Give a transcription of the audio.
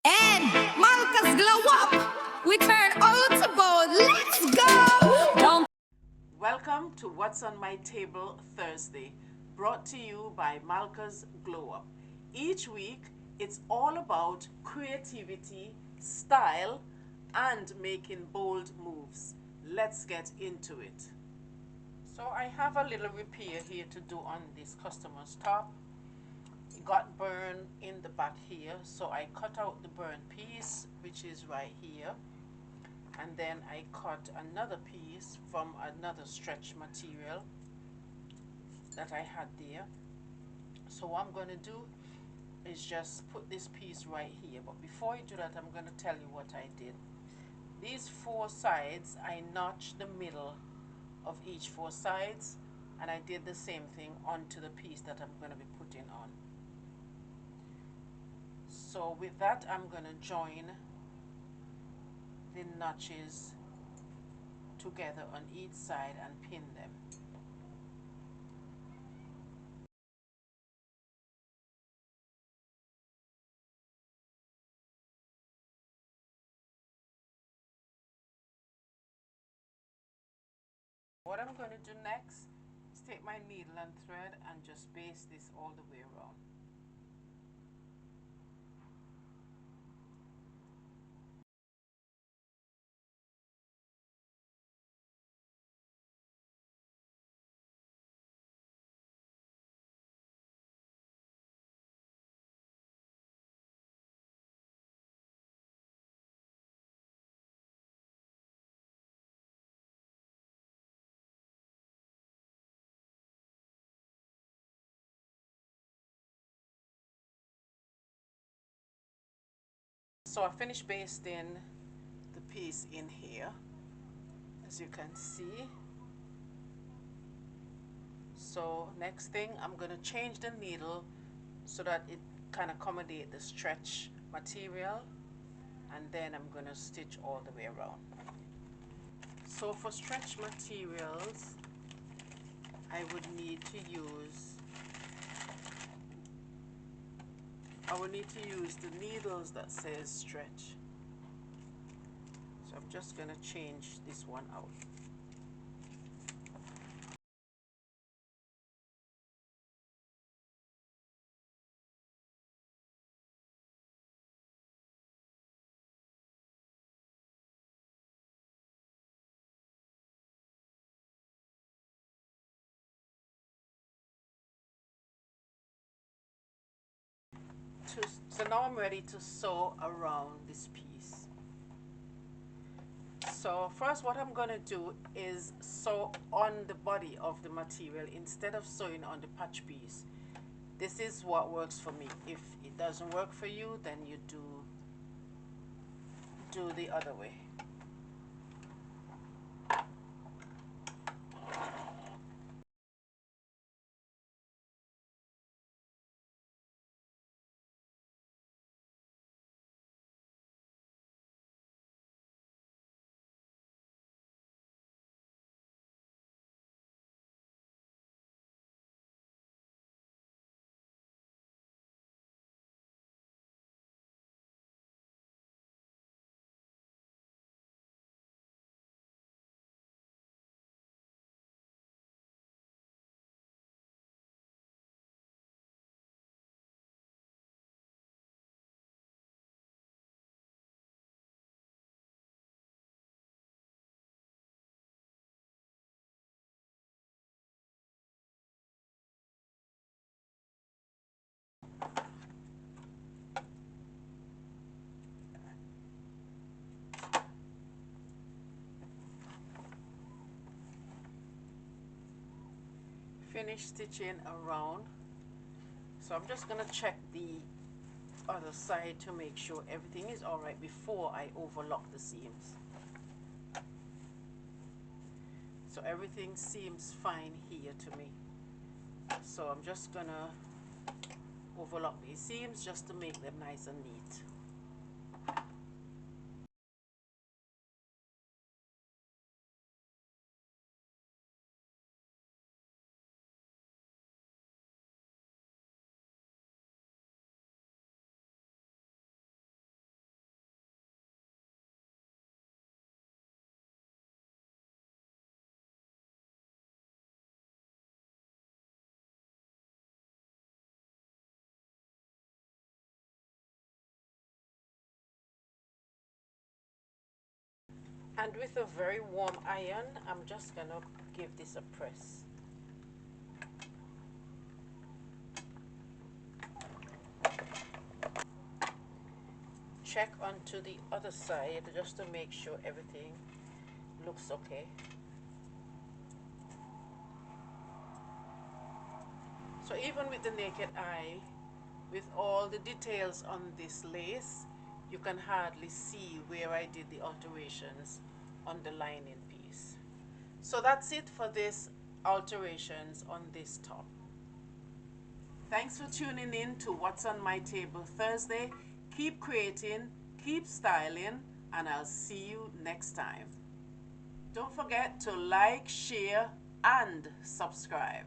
And Malka's's Glow Up. We turn old to bold. Let's go. Don't. Welcome to What's on My Table Thursday, brought to you by Malka's's Glow Up. Each week, it's all about creativity, style, and making bold moves. Let's get into it. So I have a little repair here to do on this customer's top. It got burned in the back here, so I cut out the burnt piece, which is right here, and then I cut another piece from another stretch material that I had there. So what I'm going to do is just put this piece right here, but before I do that, I'm going to tell you what I did. These four sides, I notched the middle of each four sides, and I did the same thing onto the piece that I'm going to be putting on. So with that, I'm going to join the notches together on each side and pin them. What I'm going to do next is take my needle and thread and just baste this all the way around. So I finished basting the piece in here, as you can see. So next thing, I'm going to change the needle so that it can accommodate the stretch material, and then I'm going to stitch all the way around. So for stretch materials, I would need to use the needles that says stretch. So I'm just going to change this one out. So now I'm ready to sew around this piece. So first what I'm going to do is sew on the body of the material instead of sewing on the patch piece. This is what works for me. If it doesn't work for you, then you do the other way. Finish stitching around. So I'm just going to check the other side to make sure everything is all right before I overlock the seams. So everything seems fine here to me. So I'm just going to overlock these seams just to make them nice and neat. And with a very warm iron, I'm just gonna give this a press. Check onto the other side just to make sure everything looks okay. So even with the naked eye, with all the details on this lace, you can hardly see where I did the alterations on the lining piece. So that's it for this alterations on this top. Thanks for tuning in to What's on My Table Thursday. Keep creating, keep styling, and I'll see you next time. Don't forget to like, share, and subscribe.